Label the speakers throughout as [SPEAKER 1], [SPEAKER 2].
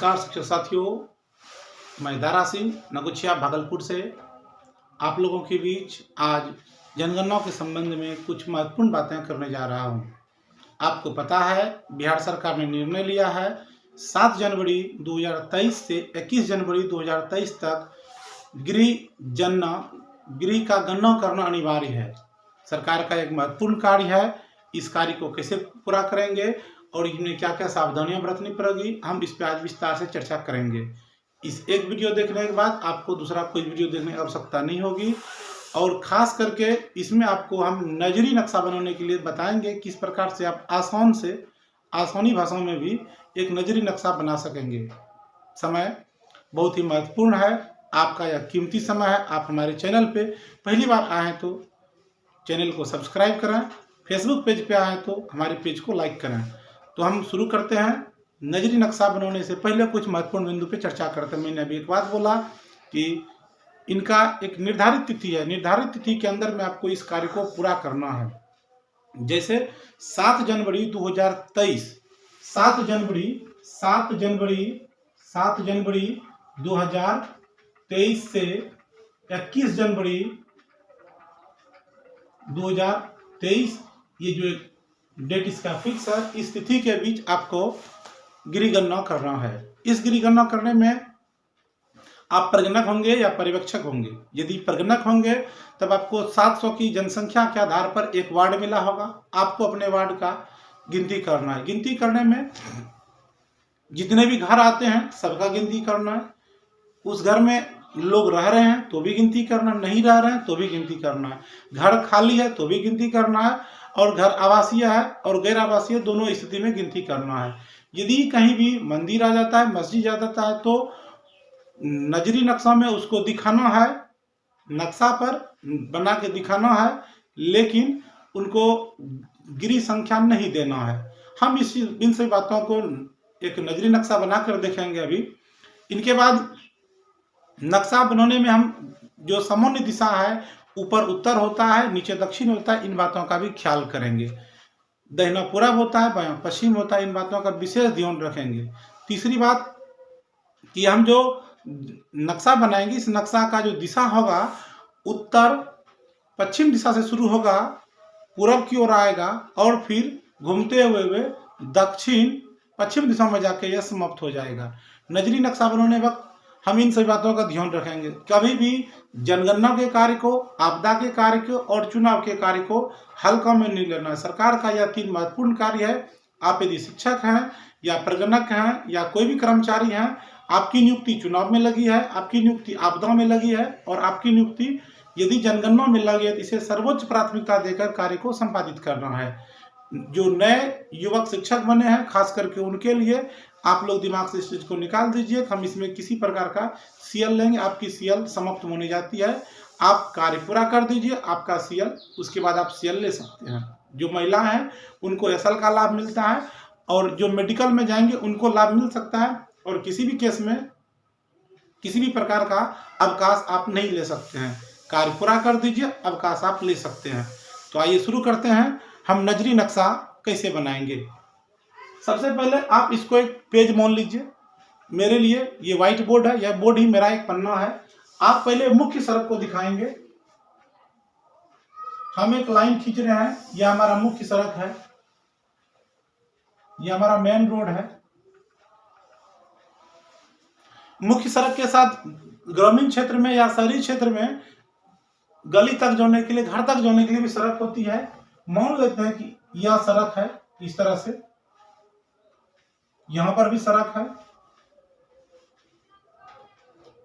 [SPEAKER 1] नमस्कार शिक्षक साथियों, मैं दारा सिंह नगुचिया भागलपुर से आप लोगों के बीच आज जनगणना के संबंध में कुछ महत्वपूर्ण बातें करने जा रहा हूं। आपको पता है बिहार सरकार ने निर्णय लिया है 7 जनवरी 2023 से 21 जनवरी 2023 तक गृह का गणना करना अनिवार्य है। सरकार का एक महत्वपूर्ण कार्य है। इस कार्य को कैसे पूरा करेंगे और इनमें क्या क्या सावधानियां बरतनी पड़ेगी, हम इस पर आज विस्तार से चर्चा करेंगे। इस एक वीडियो देखने के बाद आपको दूसरा कोई वीडियो देखने की आवश्यकता नहीं होगी। और खास करके इसमें आपको हम नजरी नक्शा बनाने के लिए बताएंगे किस प्रकार से आप आसानी भाषा में भी एक नजरी नक्शा बना सकेंगे। समय बहुत ही महत्वपूर्ण है, आपका यह कीमती समय है। आप हमारे चैनल पे पहली बार आए हैं तो चैनल को सब्सक्राइब करें, फेसबुक पेज पे आए हैं तो हमारे पेज को लाइक करें। तो हम शुरू करते हैं। नजरी नक्शा बनाने से पहले कुछ महत्वपूर्ण बिंदु पे चर्चा करते हैं। मैंने अभी एक बात बोला कि इनका एक निर्धारित तिथि है। निर्धारित तिथि के अंदर में आपको इस कार्य को पूरा करना है। जैसे 7 जनवरी 2023 7 जनवरी 2023 से 21 जनवरी 2023 ये जो डेट इसका फिक्स है, इस तिथि के बीच आपको गृह गणना करना है। इस गृह गणना करने में आप प्रगणक होंगे या पर्यवेक्षक होंगे। यदि प्रगणक होंगे तब आपको 700 की जनसंख्या के आधार पर एक वार्ड मिला होगा। आपको अपने वार्ड का गिनती करना है। गिनती करने में जितने भी घर आते हैं सबका गिनती करना है। उस घर में लोग रह रहे हैं तो भी गिनती करना, नहीं रह रहे हैं तो भी गिनती करना है। घर खाली है तो भी गिनती करना है, और घर आवासीय है और गैर आवासीय दोनों स्थिति में गिनती करना है। यदि कहीं भी मंदिर आ जाता है, मस्जिद आ जाता है तो नजरी नक्शा में उसको दिखाना है, नक्शा पर बना के दिखाना है, लेकिन उनको गृह संख्या नहीं देना है। हम इन सभी बातों को एक नजरी नक्शा बनाकर देखेंगे अभी। इनके बाद नक्शा बनाने में हम जो सामान्य दिशा है, ऊपर उत्तर होता है, नीचे दक्षिण होता है, इन बातों का भी ख्याल करेंगे। दहिना पूरब होता है, बायां पश्चिम होता है, इन बातों का विशेष ध्यान रखेंगे। तीसरी बात कि हम जो नक्शा बनाएंगे, इस नक्शा का जो दिशा होगा उत्तर पश्चिम दिशा से शुरू होगा, पूरब की ओर आएगा और फिर घूमते हुए दक्षिण पश्चिम दिशा में जाके यह समाप्त हो जाएगा। नजरी नक्शा बनाने वक्त हम इन सभी बातों का ध्यान रखेंगे। कभी भी जनगणना के कार्य को, आपदा के कार्य को और चुनाव के कार्य को हल्का में नहीं लेना है। सरकार का यह 3 महत्वपूर्ण कार्य है। आप यदि शिक्षक हैं या प्रगणक हैं या कोई भी कर्मचारी हैं, आपकी नियुक्ति चुनाव में लगी है, आपकी नियुक्ति आपदा में लगी है और आपकी नियुक्ति यदि जनगणना में लगी है तो इसे सर्वोच्च प्राथमिकता देकर कार्य को संपादित करना है। जो नए युवक शिक्षक बने हैं खास करके उनके लिए आप लोग दिमाग से इस चीज को निकाल दीजिए। हम इसमें किसी प्रकार का सीएल लेंगे, आपकी सीएल समाप्त होने जाती है। आप कार्य पूरा कर दीजिए, आपका सीएल, उसके बाद आप सीएल ले सकते हैं। जो महिला हैं उनको एसएल का लाभ मिलता है और जो मेडिकल में जाएंगे उनको लाभ मिल सकता है। और किसी भी केस में किसी भी प्रकार का अवकाश आप नहीं ले सकते हैं। कार्य पूरा कर दीजिए, अवकाश आप ले सकते हैं। तो आइए शुरू करते हैं। हम नजरी नक्शा कैसे बनाएंगे। सबसे पहले आप इसको एक पेज मान लीजिए। मेरे लिए ये व्हाइट बोर्ड है, यह बोर्ड ही मेरा एक पन्ना है। आप पहले मुख्य सड़क को दिखाएंगे। हम एक लाइन खींच रहे हैं, यह हमारा मुख्य सड़क है, यह हमारा मेन रोड है। मुख्य सड़क के साथ ग्रामीण क्षेत्र में या शहरी क्षेत्र में गली तक जाने के लिए, घर तक जाने के लिए भी सड़क होती है। मान लेते हैं कि यह सड़क है, इस तरह से यहां पर भी सड़क है,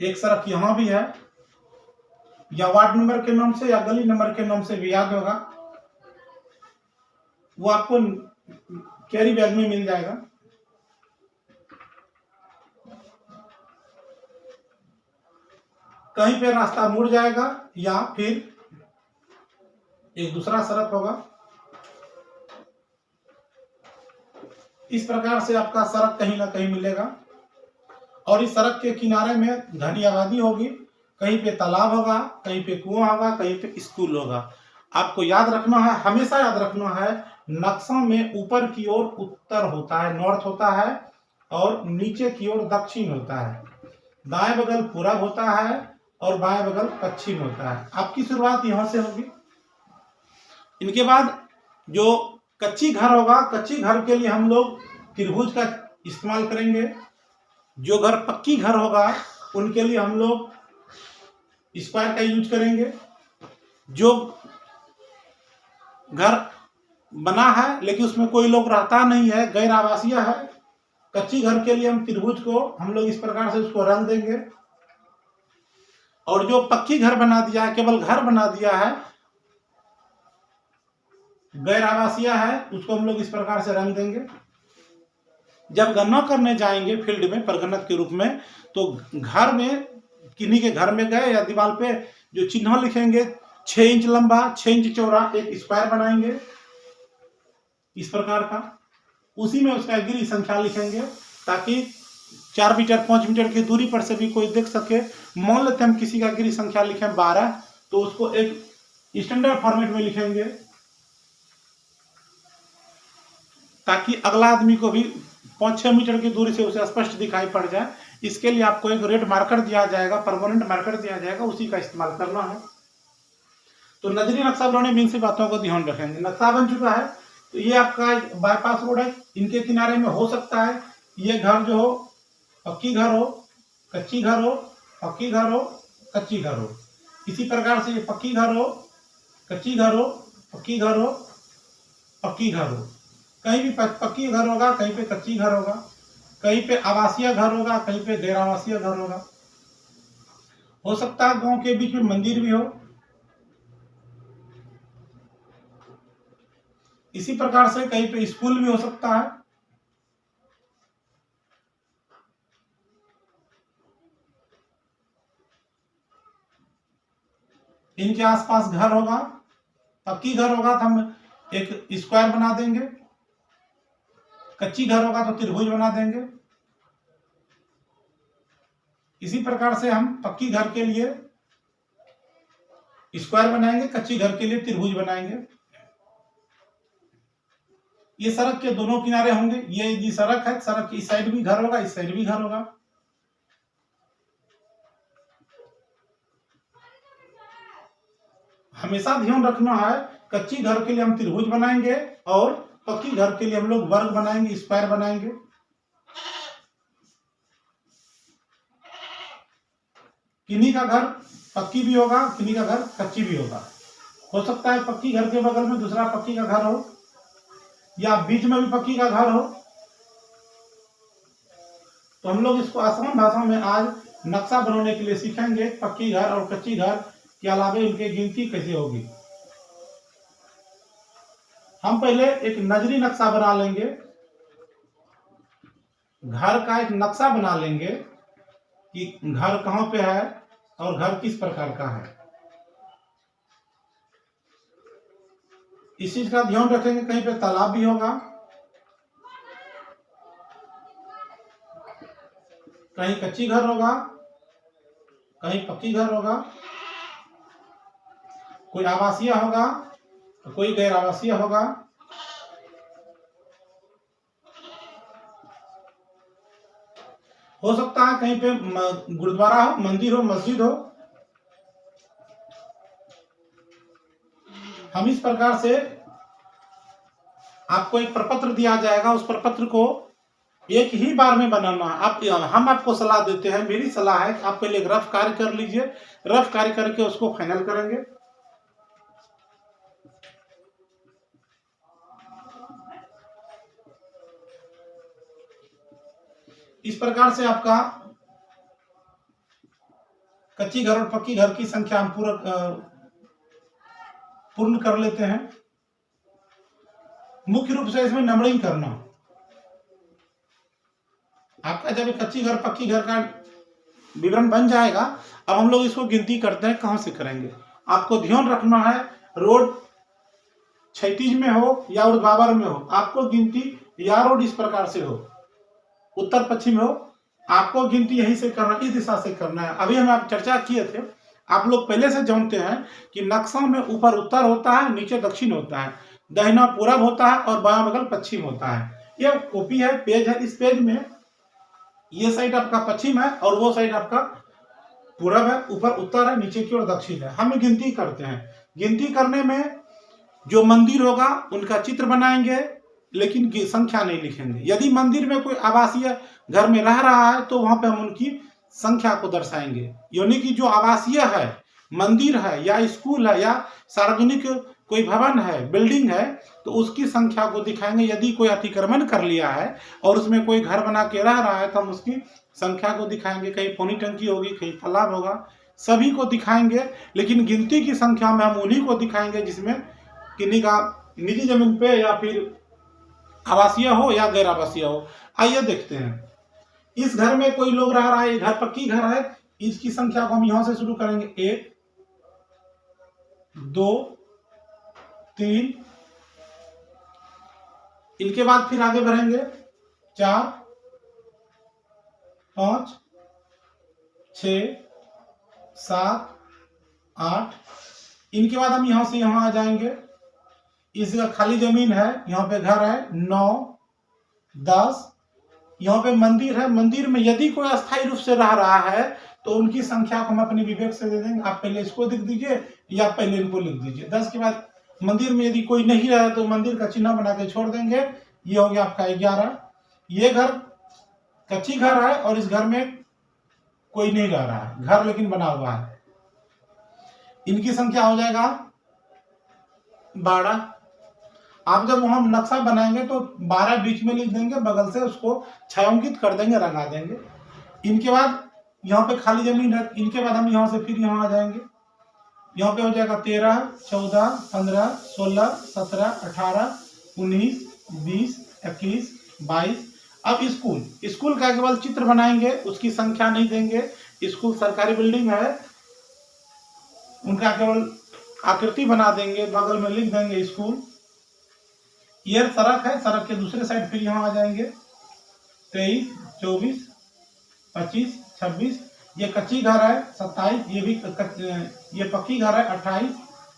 [SPEAKER 1] एक सड़क यहां भी है, या वार्ड नंबर के नाम से या गली नंबर के नाम से भी याद होगा, वो आपको कैरी बैग में मिल जाएगा। कहीं पे रास्ता मुड़ जाएगा या फिर एक दूसरा सड़क होगा। इस प्रकार से आपका सड़क कहीं ना कहीं मिलेगा और इस सड़क के किनारे में घनी आबादी होगी। कहीं पे तालाब होगा, कहीं पे कुआं होगा, कहीं पे स्कूल होगा। आपको याद रखना है, हमेशा याद रखना है, नक्शा में ऊपर की ओर उत्तर होता है, नॉर्थ होता है, और नीचे की ओर दक्षिण होता है। दाएं बगल पूरब होता है और बाएं बगल पश्चिम होता है। आपकी शुरुआत यहां से होगी। इनके बाद जो कच्ची घर होगा, कच्ची घर के लिए हम लोग त्रिभुज का इस्तेमाल करेंगे। जो घर पक्की घर होगा उनके लिए हम लोग स्क्वायर का यूज करेंगे। जो घर बना है लेकिन उसमें कोई लोग रहता नहीं है, गैर आवासीय है, कच्ची घर के लिए हम त्रिभुज को हम लोग इस प्रकार से उसको रंग देंगे। और जो पक्की घर बना दिया है, केवल घर बना दिया है, गैर आवासीय है, उसको हम लोग इस प्रकार से रंग देंगे। जब गणना करने जाएंगे फील्ड में परगणक के रूप में, तो घर में किन्हीं के घर में गए या दीवार पे जो चिन्ह लिखेंगे 6 इंच लंबा 6 इंच चौड़ा एक स्क्वायर बनाएंगे इस प्रकार का। उसी में उसका गिरी संख्या लिखेंगे ताकि 4 मीटर 5 मीटर की दूरी पर से भी कोई देख सके। मान लेते हम किसी का गिरी संख्या लिखें 12, तो उसको एक स्टैंडर्ड फॉर्मेट में लिखेंगे ताकि अगला आदमी को भी 5-6 मीटर की दूरी से उसे स्पष्ट दिखाई पड़ जाए। इसके लिए आपको एक रेड मार्कर दिया जाएगा, परमानेंट मार्कर दिया जाएगा, उसी का इस्तेमाल करना है। तो नजरी नक्शा बनाने में इन सी बातों को ध्यान रखेंगे। नक्शा बन चुका है, तो ये आपका बाईपास रोड है। इनके किनारे में हो सकता है ये घर जो हो पक्की घर हो, कच्ची घर हो, पक्की घर हो, कच्ची घर हो। इसी प्रकार से ये पक्की घर हो, कच्ची घर हो, पक्की घर हो, पक्की घर हो। कहीं भी पक्की घर होगा, कहीं पे कच्ची घर होगा, कहीं पे आवासीय घर होगा, कहीं पे गैर आवासीय घर होगा। हो सकता है गांव के बीच में मंदिर भी हो। इसी प्रकार से कहीं पे स्कूल भी हो सकता है। इनके आसपास घर होगा। पक्की घर होगा तो हम एक स्क्वायर बना देंगे, कच्ची घर होगा तो त्रिभुज बना देंगे। इसी प्रकार से हम पक्की घर के लिए स्क्वायर बनाएंगे, कच्ची घर के लिए त्रिभुज बनाएंगे। ये सड़क के दोनों किनारे होंगे। ये सड़क है, सड़क की इस साइड भी घर होगा, इस साइड भी घर होगा। हमेशा ध्यान रखना है, कच्ची घर के लिए हम त्रिभुज बनाएंगे और पक्की घर के लिए हम लोग वर्ग बनाएंगे, स्क्वायर बनाएंगे। किन्हीं का घर पक्की भी होगा, किन्हीं का घर कच्ची भी होगा। हो सकता है पक्की घर के बगल में दूसरा पक्की का घर हो, या बीच में भी पक्की का घर हो। तो हम लोग इसको आसान भाषा में आज नक्शा बनाने के लिए सीखेंगे। पक्की घर और कच्ची घर के अलावा इनकी गिनती कैसे होगी। हम पहले एक नजरी नक्शा बना लेंगे, घर का एक नक्शा बना लेंगे कि घर कहां पे है और घर किस प्रकार का है। इस चीज का ध्यान रखेंगे, कहीं पे तालाब भी होगा, कहीं कच्ची घर होगा, कहीं पक्की घर होगा, कोई आवासीय होगा तो कोई गैर आवासीय होगा। हो सकता है कहीं पे गुरुद्वारा हो, मंदिर हो, मस्जिद हो। हम इस प्रकार से आपको एक प्रपत्र दिया जाएगा, उस प्रपत्र को एक ही बार में बनाना है। हम आपको सलाह देते हैं, मेरी सलाह है कि आप पहले एक रफ कार्य कर लीजिए, रफ कार्य करके उसको फाइनल करेंगे। इस प्रकार से आपका कच्ची घर और पक्की घर की संख्या हम पूर्ण कर लेते हैं। मुख्य रूप से इसमें नंबरिंग करना। आपका जब कच्ची घर पक्की घर का विवरण बन जाएगा, अब हम लोग इसको गिनती करते हैं। कहां से करेंगे, आपको ध्यान रखना है, रोड क्षैतिज में हो या ऊर्ध्वाधर में हो, आपको गिनती या रोड इस प्रकार से हो, उत्तर पश्चिम हो, आपको गिनती यहीं से करना, इस दिशा से करना है। अभी हम आप चर्चा किए थे, आप लोग पहले से जानते हैं कि नक्शा में ऊपर उत्तर होता है, नीचे दक्षिण होता है, दाहिना पूरब होता है और बायां बगल पश्चिम होता है। यह कॉपी है, पेज है। इस पेज में ये साइड आपका पश्चिम है और वो साइड आपका पूरब है, ऊपर उत्तर है, नीचे की ओर दक्षिण है। हम गिनती करते हैं। गिनती करने में जो मंदिर होगा उनका चित्र बनाएंगे, लेकिन संख्या नहीं लिखेंगे। यदि मंदिर में कोई आवासीय घर में रह रहा है तो वहां पे हम उनकी संख्या को दर्शाएंगे। यानी कि जो आवासीय है, मंदिर है या स्कूल है या सार्वजनिक कोई भवन है, बिल्डिंग है, तो उसकी संख्या को दिखाएंगे। यदि कोई अतिक्रमण कर लिया है और उसमें कोई घर बना के रह रहा है तो हम उसकी संख्या को दिखाएंगे। कहीं पानी टंकी होगी, कहीं तालाब होगा, सभी को दिखाएंगे। लेकिन गिनती की संख्या में हम उन्हीं को दिखाएंगे जिसमें किन्हीं का निजी जमीन पे या फिर आवासीय हो या गैर आवासीय हो। आइए देखते हैं। इस घर में कोई लोग रह रहा है, ये घर पक्की घर है, इसकी संख्या को हम यहां से शुरू करेंगे। 1 2 3, इनके बाद फिर आगे बढ़ेंगे 4 5 6 7 8। इनके बाद हम यहां से यहां आ जाएंगे। इसका खाली जमीन है, यहाँ पे घर है 9 10। यहाँ पे मंदिर है। मंदिर में यदि कोई अस्थायी रूप से रह रहा है तो उनकी संख्या को हम अपने विवेक से दे देंगे। आप पहले इसको लिख दीजिए या पहले इनको लिख दीजिए। 10 के बाद मंदिर में यदि कोई नहीं रहा तो मंदिर का चिन्ह बना के छोड़ देंगे। ये हो गया आपका 11। ये घर कच्ची घर है और इस घर में कोई नहीं रह रहा है, घर लेकिन बना हुआ है। इनकी संख्या हो जाएगा 12। आप जब वहां नक्शा बनाएंगे तो 12 बीच में लिख देंगे, बगल से उसको छायांकित कर देंगे, रंगा देंगे। इनके बाद यहाँ पे खाली जमीन है। इनके बाद हम यहाँ से फिर यहाँ आ जाएंगे। यहाँ पे हो जाएगा 13 14 15 16 17 18 19 20 21 22। अब स्कूल का केवल चित्र बनाएंगे, उसकी संख्या नहीं देंगे। स्कूल सरकारी बिल्डिंग है, उनका केवल आकृति बना देंगे, बगल में लिख देंगे स्कूल। ये सड़क है, सड़क के दूसरे साइड फिर यहाँ आ जाएंगे। 23 24 25 26। ये कच्ची घर है 27। ये पक्की घर है 28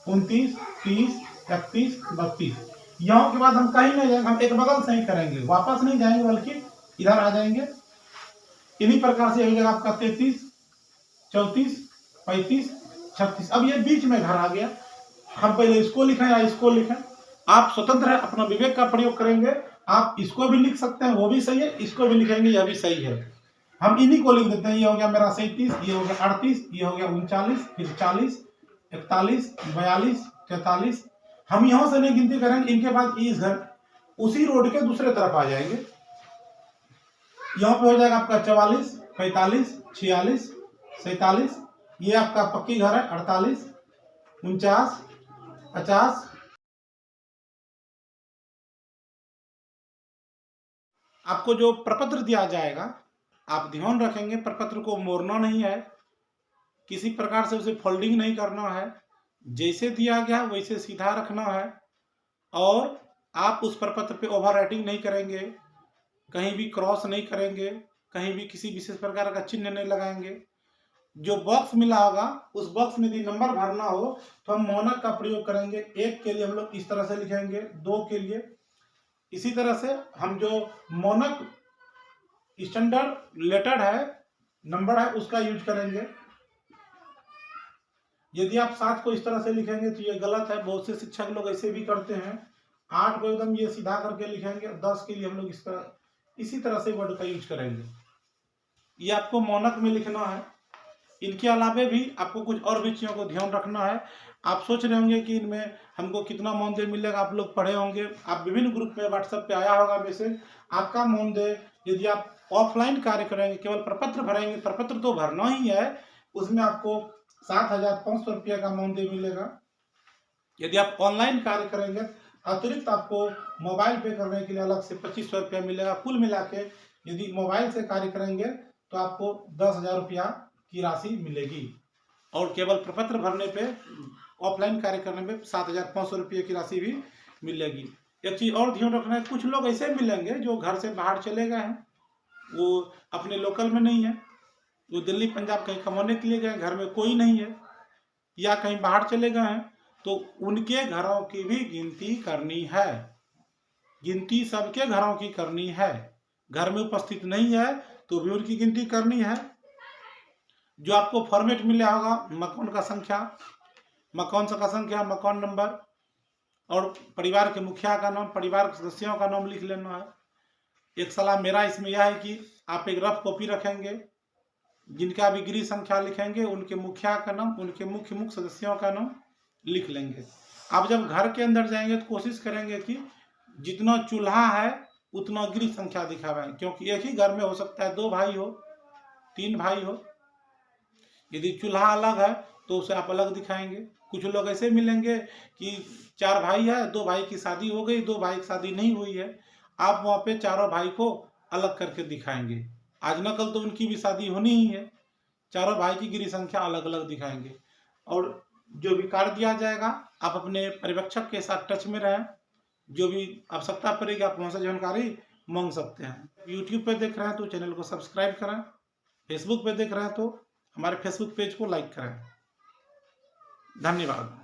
[SPEAKER 1] 29 30 31 32। यहाँ के बाद हम कहीं नहीं जाएंगे, हम एक बगल से ही करेंगे, वापस नहीं जाएंगे बल्कि इधर आ जाएंगे। इन्हीं प्रकार से हो जाएगा आपका 33 34 35 36। अब ये बीच में घर आ गया। हम पहले इसको लिखें या इसको लिखें, आप स्वतंत्र है, अपना विवेक का प्रयोग करेंगे। आप इसको भी लिख सकते हैं, वो भी सही है, इसको भी लिखेंगे, यह भी सही है। हम इन्हीं को लिख देते हैं। ये हो गया मेरा 37, ये हो गया 38, ये हो गया 39, फिर 40 41 42 43। हम यहां से नहीं गिनती करेंगे। इनके बाद इस घर उसी रोड के दूसरे तरफ आ जाएंगे। यहाँ पे हो जाएगा आपका 44 45 46 47। ये आपका पक्की घर है 48 49 50। आपको जो प्रपत्र दिया जाएगा आप ध्यान रखेंगे, प्रपत्र को मोड़ना नहीं है, किसी प्रकार से उसे फोल्डिंग नहीं करना है। जैसे दिया गया वैसे सीधा रखना है। और आप उस प्रपत्र पे ओवर राइटिंग नहीं करेंगे, कहीं भी क्रॉस नहीं करेंगे, कहीं भी किसी विशेष प्रकार का चिन्ह नहीं लगाएंगे। जो बॉक्स मिला होगा उस बॉक्स में यदि नंबर भरना हो तो हम मोनक का प्रयोग करेंगे। 1 के लिए हम लोग इस तरह से लिखेंगे, 2 के लिए इसी तरह से। हम जो मोनक स्टैंडर्ड लेटर है, नंबर है, उसका यूज करेंगे। यदि आप 7 को इस तरह से लिखेंगे तो ये गलत है। बहुत से शिक्षक लोग ऐसे भी करते हैं। 8 को एकदम ये सीधा करके लिखेंगे। 10 के लिए हम लोग इसी तरह से वर्ड का यूज करेंगे। ये आपको मोनक में लिखना है। इनके अलावे भी आपको कुछ और भी चीज़ों को ध्यान रखना है। आप सोच रहे होंगे कि इनमें हमको कितना मानदेय मिलेगा। आप लोग पढ़े होंगे, आप विभिन्न ग्रुप में व्हाट्सएप पे आया होगा मैसेज। आपका मानदेय यदि आप ऑफलाइन कार्य करेंगे, केवल प्रपत्र भरेंगे, प्रपत्र तो भरना ही है, उसमें आपको 7,500 रुपये का मानदेय मिलेगा। यदि आप ऑनलाइन कार्य करेंगे अतिरिक्त आपको मोबाइल पे करने के लिए अलग से 2500 रुपया मिलेगा। कुल मिला के यदि मोबाइल से कार्य करेंगे तो आपको 10,000 रुपया की राशि मिलेगी। और केवल प्रपत्र भरने पे, ऑफलाइन कार्य करने में 7,500 रुपये की राशि भी मिलेगी। एक चीज़ और ध्यान रखना है, कुछ लोग ऐसे मिलेंगे जो घर से बाहर चले गए हैं, वो अपने लोकल में नहीं है, वो दिल्ली पंजाब कहीं कमाने के लिए गए, घर में कोई नहीं है या कहीं बाहर चले गए हैं, तो उनके घरों की भी गिनती करनी है। गिनती सबके घरों की करनी है। घर में उपस्थित नहीं है तो भी उनकी गिनती करनी है। जो आपको फॉर्मेट मिला होगा, मकान का संख्या, मकान नंबर और परिवार के मुखिया का नाम, परिवार के सदस्यों का नाम लिख लेना है। एक सलाह मेरा इसमें यह है कि आप एक रफ कॉपी रखेंगे, जिनका भी गृह संख्या लिखेंगे उनके मुखिया का नाम, उनके मुख्य सदस्यों का नाम लिख लेंगे। आप जब घर के अंदर जाएंगे तो कोशिश करेंगे कि जितना चूल्हा है उतना गृह संख्या दिखावें, क्योंकि एक ही घर में हो सकता है 2 भाई हो, 3 भाई हो। यदि चूल्हा अलग है तो उसे आप अलग दिखाएंगे। कुछ लोग ऐसे मिलेंगे कि 4 भाई है, 2 भाई की शादी हो गई, 2 भाई की शादी नहीं हुई है, आप वहाँ पे चारों भाई को अलग करके दिखाएंगे। आज न कल तो उनकी भी शादी होनी ही है, चारों भाई की गृह संख्या अलग अलग दिखाएंगे। और जो भी कार्य दिया जाएगा आप अपने पर्यवेक्षक के साथ टच में रहें, जो भी आवश्यकता पड़ेगी आप वहाँ से जानकारी मांग सकते हैं। यूट्यूब पे देख रहे हैं तो चैनल को सब्सक्राइब करें, फेसबुक पे देख रहे हैं तो हमारे फेसबुक पेज को लाइक करें। धन्यवाद।